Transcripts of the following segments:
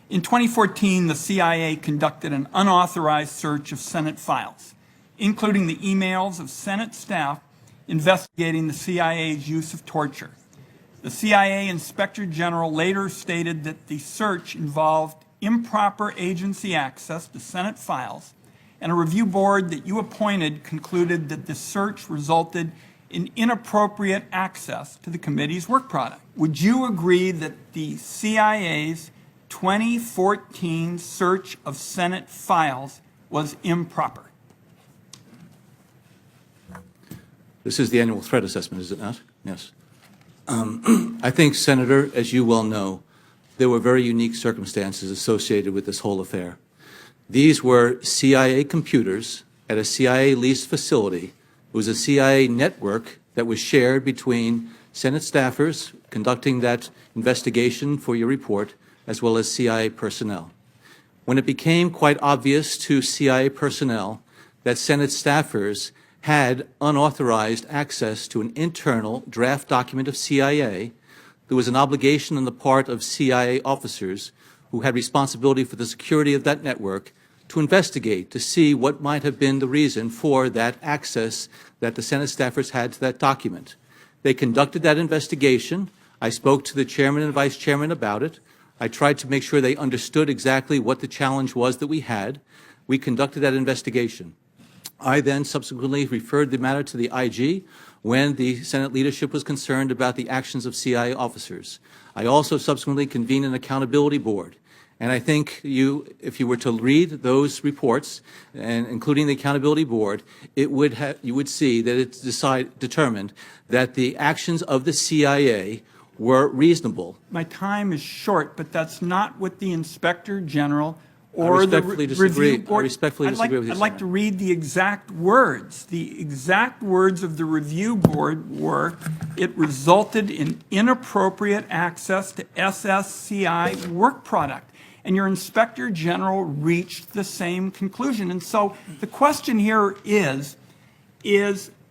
In 2014, the CIA conducted an unauthorized search of Senate files, including the emails of Senate staff investigating the CIA's use of torture. The CIA Inspector General later stated that the search involved improper agency access to Senate files, and a review board that you appointed concluded that the search resulted in inappropriate access to the committee's work product. Would you agree that the CIA's 2014 search of Senate files was improper? This is the annual threat assessment, is it not? Yes. I think, Senator, as you well know, there were very unique circumstances associated with this whole affair. These were CIA computers at a CIA leased facility. It was a CIA network that was shared between Senate staffers conducting that investigation for your report, as well as CIA personnel. When it became quite obvious to CIA personnel that Senate staffers had unauthorized access to an internal draft document of CIA, there was an obligation on the part of CIA officers who had responsibility for the security of that network to investigate, to see what might have been the reason for that access that the Senate staffers had to that document. They conducted that investigation. I spoke to the chairman and vice chairman about it. I tried to make sure they understood exactly what the challenge was that we had. We conducted that investigation. I then subsequently referred the matter to the IG when the Senate leadership was concerned about the actions of CIA officers. I also subsequently convened an accountability board. And I think if you were to read those reports, and including the accountability board, you would see that it determined that the actions of the CIA were reasonable. My time is short, but that's not what the Inspector General or the review board. I respectfully disagree with you, I'd like to read the exact words. The exact words of the review board were, it resulted in inappropriate access to SSCI work product. And your Inspector General reached the same conclusion. And so the question here is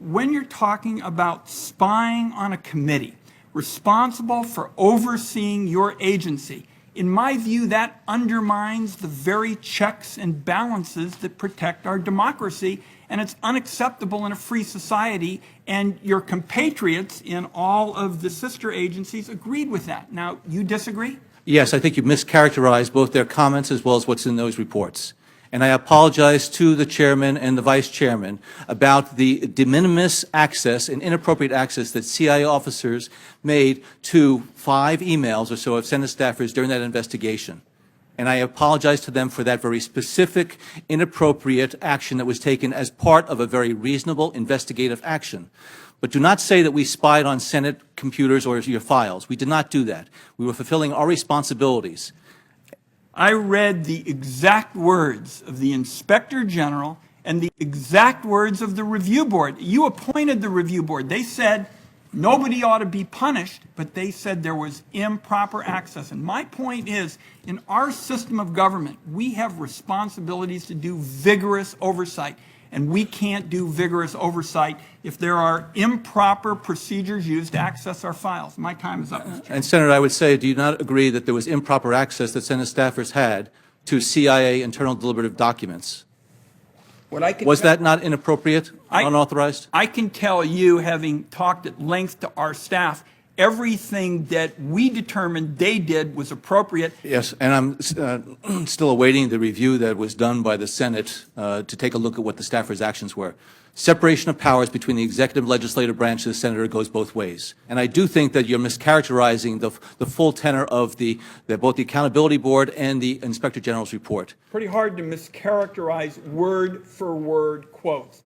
when you're talking about spying on a committee responsible for overseeing your agency, in my view, that undermines the very checks and balances that protect our democracy, and it's unacceptable in a free society, and your compatriots in all of the sister agencies agreed with that. Now, you disagree? Yes, I think you mischaracterized both their comments as well as what's in those reports. And I apologize to the chairman and the vice chairman about the de minimis access and inappropriate access that CIA officers made to 5 emails or so of Senate staffers during that investigation. And I apologize to them for that very specific, inappropriate action that was taken as part of a very reasonable investigative action. But do not say that we spied on Senate computers or your files. We did not do that. We were fulfilling our responsibilities. I read the exact words of the Inspector General and the exact words of the review board. You appointed the review board. They said nobody ought to be punished, but they said there was improper access. And my point is, in our system of government, we have responsibilities to do vigorous oversight. And we can't do vigorous oversight if there are improper procedures used to access our files. My time is up, Mr. Chairman. And, Senator, I would say, do you not agree that there was improper access that Senate staffers had to CIA internal deliberative documents? Was that not inappropriate, unauthorized? I can tell you, having talked at length to our staff, everything that we determined they did was appropriate. Yes, and I'm still awaiting the review that was done by the Senate to take a look at what the staffers' actions were. Separation of powers between the executive and legislative branches, Senator, goes both ways. And I do think that you're mischaracterizing the full tenor of both the Accountability Board and the Inspector General's report. Pretty hard to mischaracterize word-for-word quotes.